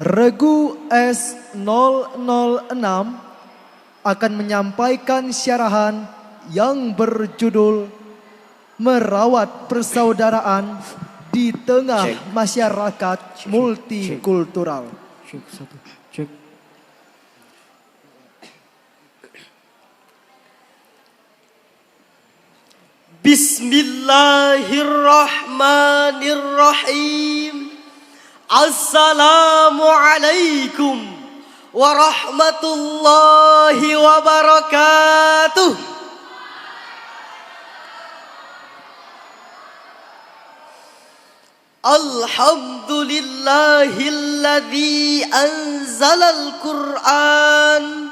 Regu S006 akan menyampaikan syarahan yang berjudul Merawat Persaudaraan di Tengah Masyarakat Multikultural. Bismillahirrahmanirrahim. Assalamualaikum warahmatullahi wabarakatuh. Alhamdulillahilladzi anzalal Qur'an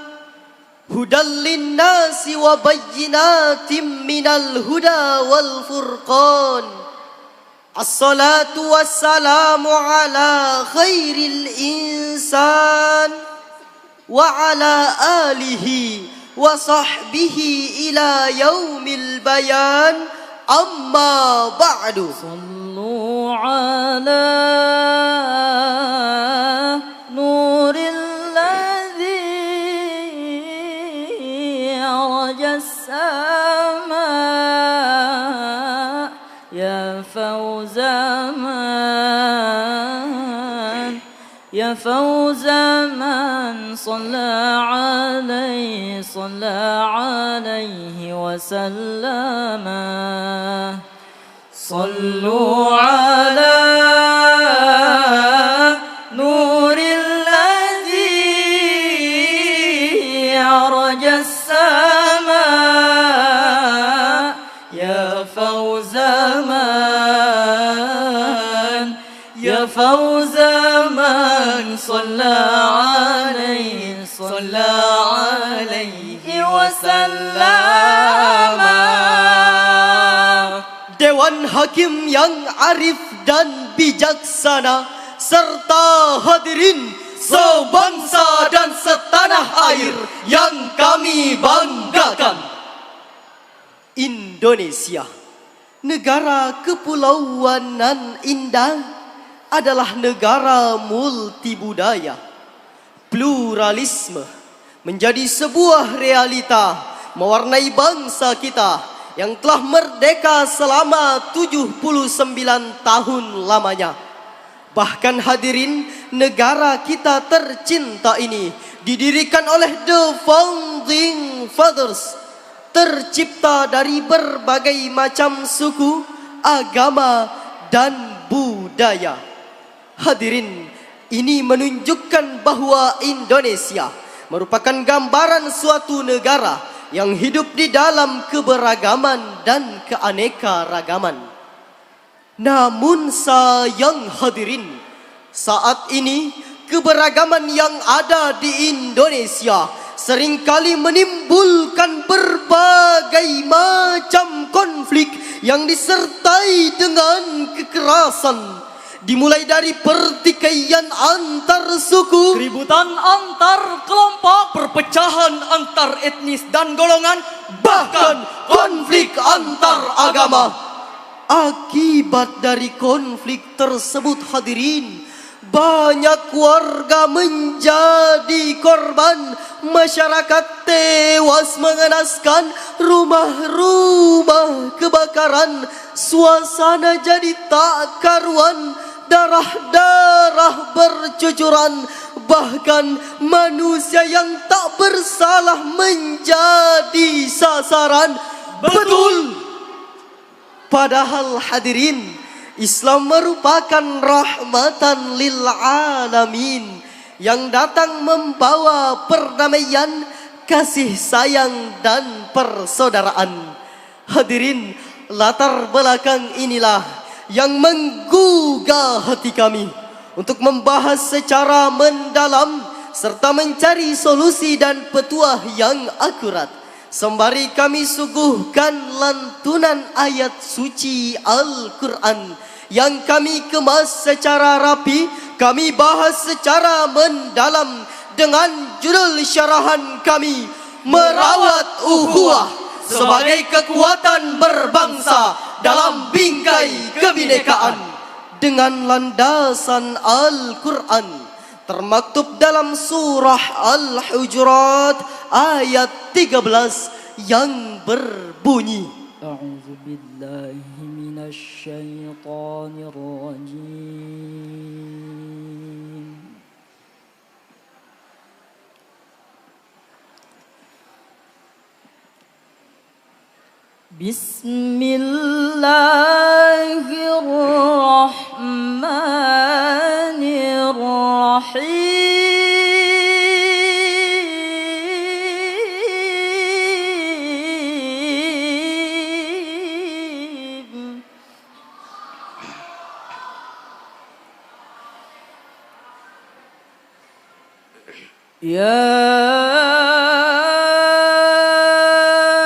hudal linnasi wa bayyinatin minal huda wal furqan. Assalatu wassalamu ala khairil insan wa ala alihi wa sahbihi ila yaumil bayan. Amma ba'du. Sallu ala nuril ladzi arajas sama ya fawza man صلى عليه وسلم. صلوا على نور الذي عرج السماء يا فوز من صلى عليه وسلم. Dewan Hakim yang arif dan bijaksana, serta hadirin sebangsa dan setanah air yang kami banggakan. Indonesia, negara kepulauan nan indah, adalah negara multibudaya. Pluralisme menjadi sebuah realita mewarnai bangsa kita yang telah merdeka selama 79 tahun lamanya. Bahkan hadirin, negara kita tercinta ini didirikan oleh the founding fathers, tercipta dari berbagai macam suku, agama, dan budaya. Hadirin, ini menunjukkan bahwa Indonesia merupakan gambaran suatu negara yang hidup di dalam keberagaman dan keanekaragaman. Namun sayang hadirin, saat ini keberagaman yang ada di Indonesia seringkali menimbulkan berbagai macam konflik yang disertai dengan kekerasan. Dimulai dari pertikaian antar suku, keributan antar kelompok, perpecahan antar etnis dan golongan, bahkan konflik antar agama. Akibat dari konflik tersebut hadirin, banyak warga menjadi korban. Masyarakat tewas mengenaskan, rumah-rumah kebakaran, suasana jadi tak karuan, darah-darah bercucuran, bahkan manusia yang tak bersalah menjadi sasaran. Betul. Padahal hadirin, Islam merupakan rahmatan lil alamin yang datang membawa perdamaian, kasih sayang, dan persaudaraan. Hadirin, latar belakang inilah yang menggugah hati kami untuk membahas secara mendalam serta mencari solusi dan petuah yang akurat. Sembari kami suguhkan lantunan ayat suci Al-Quran yang kami kemas secara rapi, kami bahas secara mendalam dengan judul syarahan kami, Merawat Ukhuwah sebagai kekuatan berbangsa dalam bingkai kebinekaan. Dengan landasan Al-Quran, termaktub dalam surah Al-Hujurat ayat 13 yang berbunyi, A'udzu billahi minasy syaithanir rajim. Bismillahirrahmanirrahim. Ya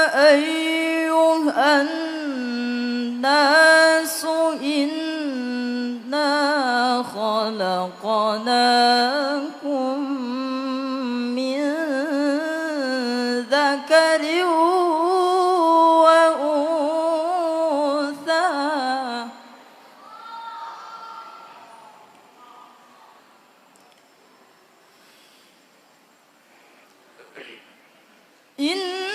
ayyuhan nasu inna khalaqnakum min dzakarin wa untha. Inna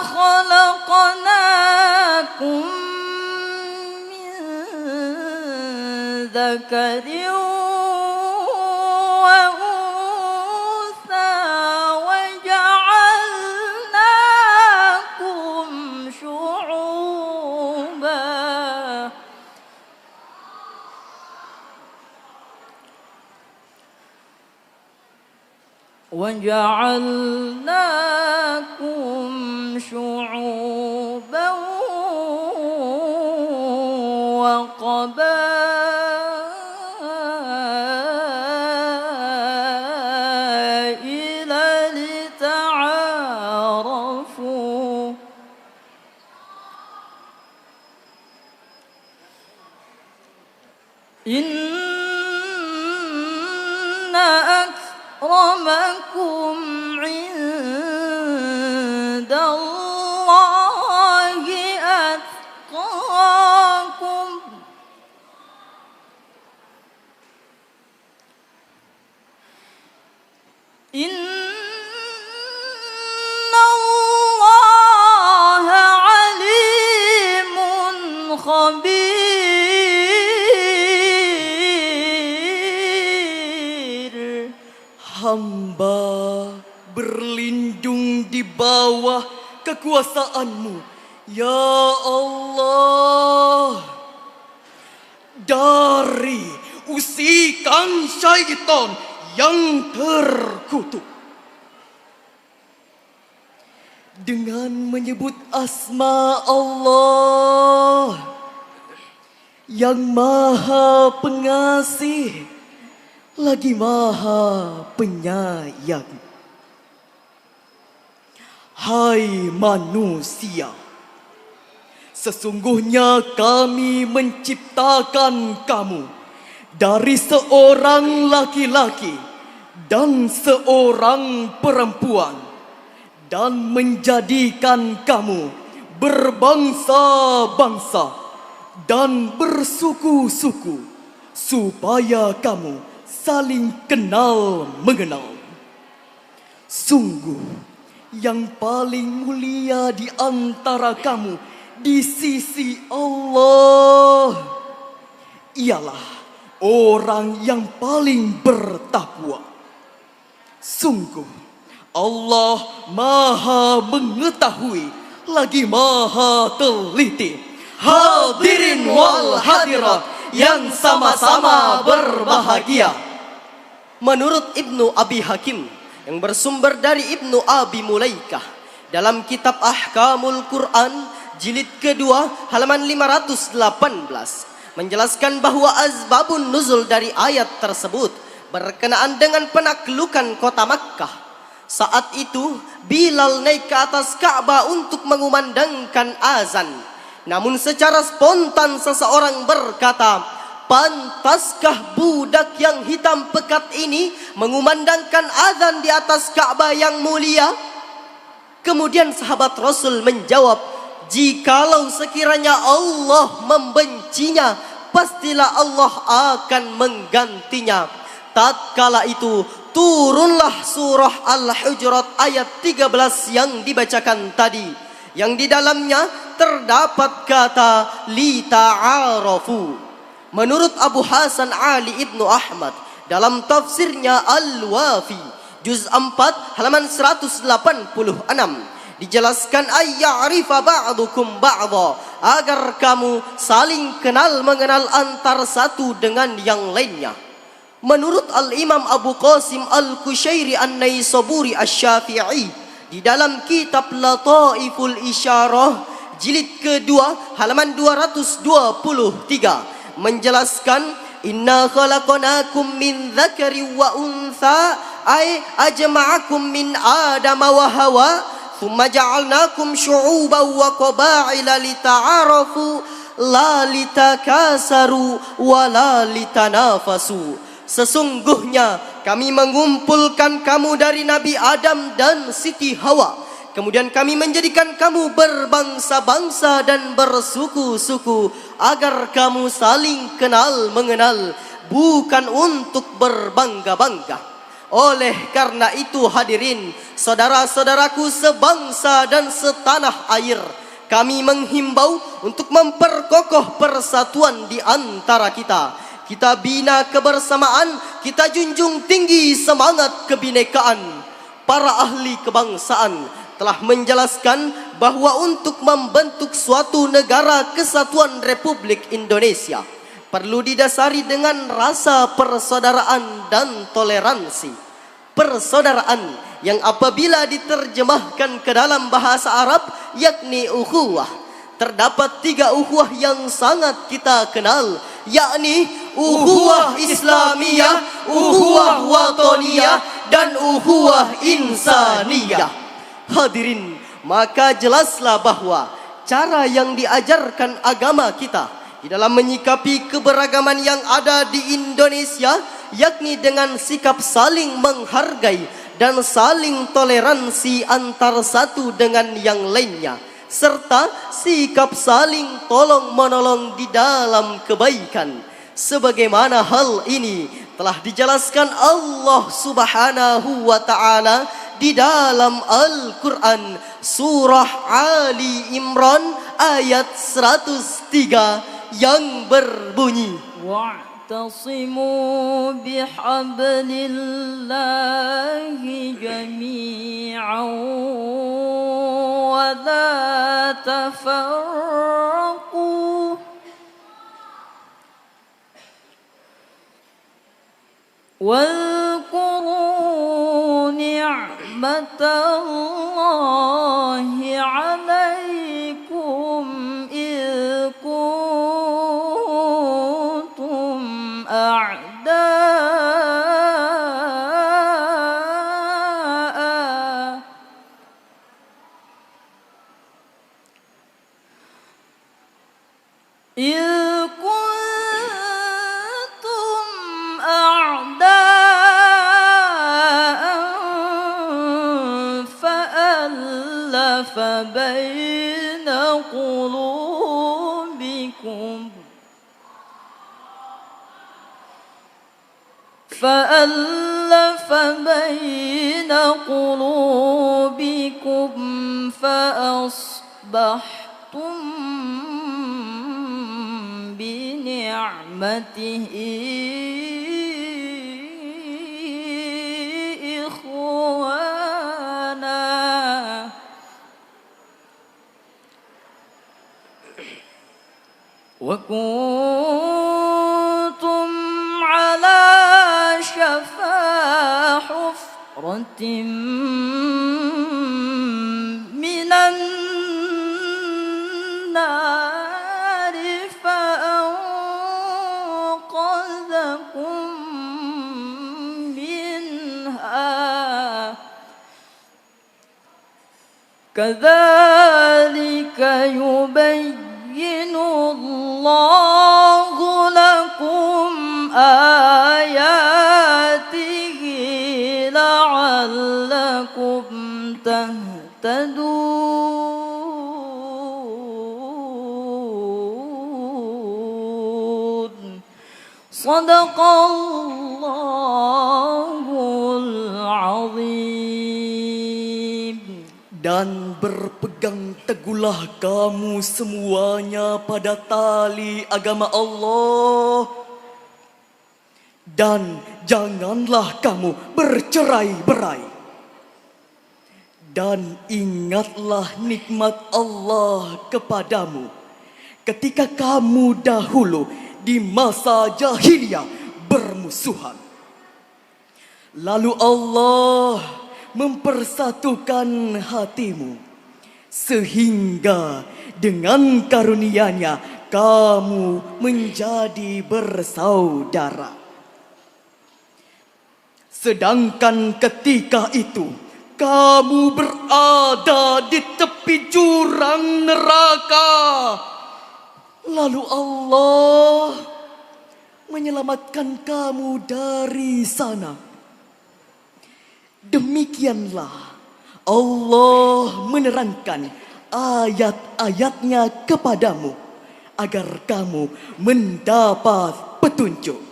khalaqnakum min dzakarin wa untha wa ja'alnakum syu'uban وَجَعَلْنَاكُمْ شُعُوبًا وَقَبَائِلَ لِتَعَارَفُوا Inna akramakum indallahi atqakum. Innallaha alimun khabir. hamba berlindung di bawah kekuasaan-Mu, ya Allah, dari usikan syaitan yang terkutuk. Dengan menyebut asma Allah yang Maha Pengasih lagi Maha Penyayang. Hai manusia, sesungguhnya kami menciptakan kamu dari seorang laki-laki dan seorang perempuan, dan menjadikan kamu berbangsa-bangsa dan bersuku-suku, supaya kamu saling kenal mengenal. Sungguh, yang paling mulia di antara kamu di sisi Allah ialah orang yang paling bertakwa. Sungguh, Allah Maha mengetahui lagi Maha teliti. Hadirin wal hadirat yang sama-sama berbahagia. Menurut Ibnu Abi Hakim yang bersumber dari Ibnu Abi Mulaikah dalam kitab Ahkamul Quran jilid kedua halaman 518 menjelaskan bahwa asbabun nuzul dari ayat tersebut berkenaan dengan penaklukan kota Makkah. Saat itu Bilal naik ke atas Ka'bah untuk mengumandangkan azan. Namun secara spontan seseorang berkata, "Pantaskah budak yang hitam pekat ini mengumandangkan azan di atas Ka'bah yang mulia?" Kemudian sahabat Rasul menjawab, "Jikalau sekiranya Allah membencinya, pastilah Allah akan menggantinya. Tatkala itu turunlah surah Al-Hujurat ayat 13 yang dibacakan tadi, yang di dalamnya terdapat kata lita'arafu. Menurut Abu Hasan Ali Ibnu Ahmad dalam tafsirnya Al-Wafi juz 4 halaman 186 dijelaskan ayya'rifa ba'dukum ba'dha, agar kamu saling kenal mengenal antar satu dengan yang lainnya. Menurut Al-Imam Abu Qasim Al-Kushairi An-Naisaburi Asy-Syafi'i di dalam kitab Lataiful Isyarah jilid kedua halaman 223 menjelaskan, inna khalaqnakum min dzakari wa untha ay ajma'akum min adama wa hawa thumma ja'alnakum syu'uban wa qaba'ila lita'arafu la litakasaru wa la litanafasu. Sesungguhnya kami mengumpulkan kamu dari Nabi Adam dan Siti Hawa. Kemudian kami menjadikan kamu berbangsa-bangsa dan bersuku-suku agar kamu saling kenal mengenal, bukan untuk berbangga-bangga. Oleh karena itu hadirin, saudara-saudaraku sebangsa dan setanah air, kami menghimbau untuk memperkokoh persatuan di antara kita. Kita bina kebersamaan, kita junjung tinggi semangat kebinekaan. Para ahli kebangsaan telah menjelaskan bahwa untuk membentuk suatu negara kesatuan Republik Indonesia perlu didasari dengan rasa persaudaraan dan toleransi. Persaudaraan yang apabila diterjemahkan ke dalam bahasa Arab yakni ukhuwah. Terdapat 3 ukhuwah yang sangat kita kenal, yakni ukhuwah Islamiyah, ukhuwah Wataniyah, dan ukhuwah Insaniyah. Hadirin, maka jelaslah bahwa cara yang diajarkan agama kita di dalam menyikapi keberagaman yang ada di Indonesia, yakni dengan sikap saling menghargai dan saling toleransi antar satu dengan yang lainnya, serta sikap saling tolong-menolong di dalam kebaikan. Sebagaimana hal ini telah dijelaskan Allah Subhanahu wa ta'ala di dalam Al-Quran surah Ali Imran ayat 103 yang berbunyi, واعتصموا بحبل الله جميعا ولا تفرقوا واذكروا نعمة الله عليكم إذ كنتم أعداء فألف بين قلوبكم فأصبحتم بنعمته إخوانا وكنتم على شفا حفرة من النار فأنقذكم منها كذلك يبين الله لكم آياته لعلكم تهتدون. Sadaqallahul azim. Dan berpegang teguhlah kamu semuanya pada tali agama Allah. Dan janganlah kamu bercerai-berai. Dan ingatlah nikmat Allah kepadamu ketika kamu dahulu di masa jahiliyah bermusuhan. Lalu Allah mempersatukan hatimu sehingga dengan karunia-Nya kamu menjadi bersaudara. Sedangkan ketika itu kamu berada di tepi jurang neraka. Lalu Allah menyelamatkan kamu dari sana. Demikianlah Allah menerangkan ayat-ayatnya kepadamu agar kamu mendapat petunjuk.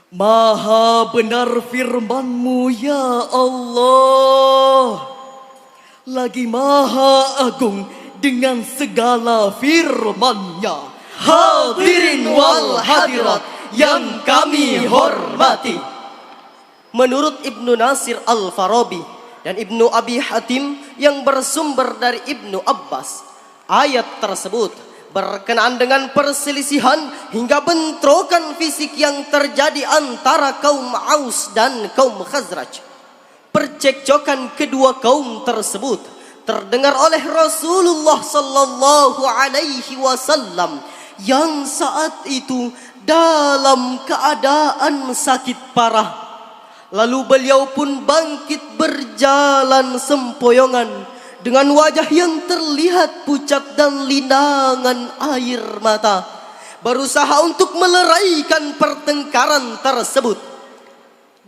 Maha benar firman-Mu ya Allah. Lagi maha agung dengan segala firman-Nya. Hadirin wal hadirat yang kami hormati. Menurut Ibnu Nasir Al-Farabi dan Ibnu Abi Hatim yang bersumber dari Ibnu Abbas, ayat tersebut berkenaan dengan perselisihan hingga bentrokan fisik yang terjadi antara kaum Aus dan kaum Khazraj. Percekcokan kedua kaum tersebut terdengar oleh Rasulullah sallallahu alaihi wasallam yang saat itu dalam keadaan sakit parah. Lalu beliau pun bangkit berjalan sempoyongan dengan wajah yang terlihat pucat dan linangan air mata, berusaha untuk meleraikan pertengkaran tersebut.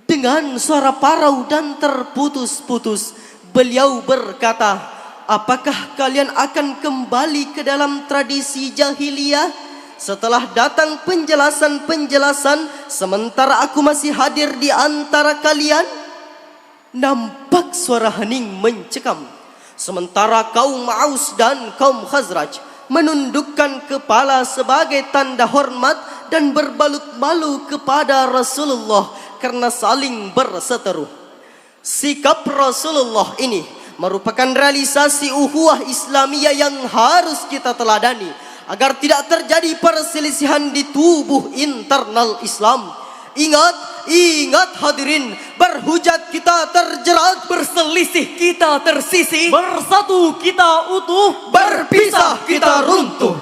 Dengan suara parau dan terputus-putus, beliau berkata, "Apakah kalian akan kembali ke dalam tradisi jahiliyah setelah datang penjelasan-penjelasan sementara aku masih hadir di antara kalian?" Nampak suara hening mencekam, sementara kaum Aus dan kaum Khazraj menundukkan kepala sebagai tanda hormat dan berbalut malu kepada Rasulullah karena saling berseteru. Sikap Rasulullah ini merupakan realisasi ukhuwah Islamiyah yang harus kita teladani agar tidak terjadi perselisihan di tubuh internal Islam. Ingat hadirin, berhujat kita terjerat, Berselisih kita tersisih, Bersatu kita utuh, berpisah kita runtuh.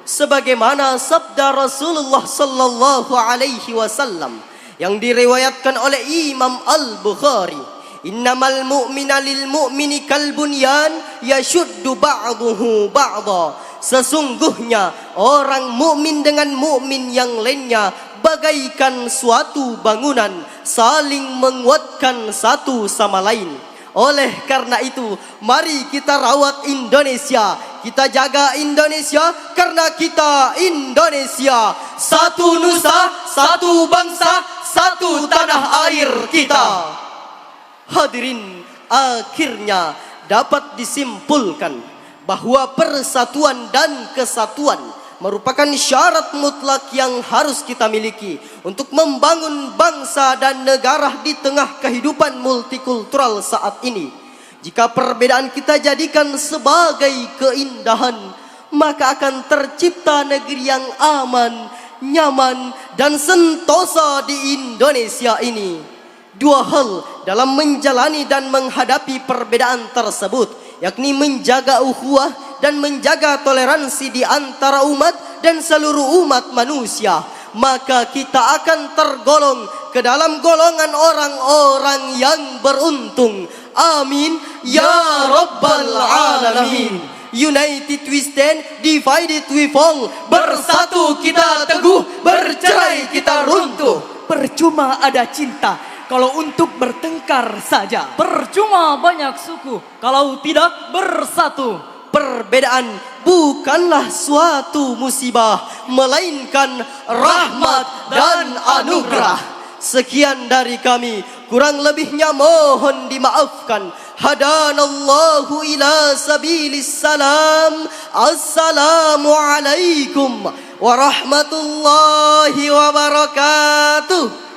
sebagaimana sabda Rasulullah sallallahu alaihi wasallam yang diriwayatkan oleh Imam Al-Bukhari, "Innamal mu'mina lil mu'mini kal bunyan yashuddu ba'duhu ba'dha." Sesungguhnya orang mukmin dengan mukmin yang lainnya bagaikan suatu bangunan, saling menguatkan satu sama lain. Oleh karena itu, mari kita rawat Indonesia, kita jaga Indonesia karena kita Indonesia. Satu nusa, satu bangsa, satu tanah air kita. Hadirin, akhirnya dapat disimpulkan bahwa persatuan dan kesatuan merupakan syarat mutlak yang harus kita miliki untuk membangun bangsa dan negara di tengah kehidupan multikultural saat ini. Jika perbedaan kita jadikan sebagai keindahan, maka akan tercipta negeri yang aman, nyaman, dan sentosa di Indonesia ini. Dua hal dalam menjalani dan menghadapi perbedaan tersebut, yakni menjaga ukhuwah dan menjaga toleransi di antara umat dan seluruh umat manusia, maka kita akan tergolong ke dalam golongan orang-orang yang beruntung. Amin ya rabbal alamin. United we stand, divided we fall. Bersatu kita teguh, bercerai kita runtuh. Percuma ada cinta kalau untuk bertengkar saja. percuma banyak suku kalau tidak bersatu. perbedaan bukanlah suatu musibah, melainkan rahmat dan anugerah. Sekian dari kami, kurang lebihnya mohon dimaafkan. Hadanallahu ila sabilis salam. Assalamualaikum warahmatullahi wabarakatuh.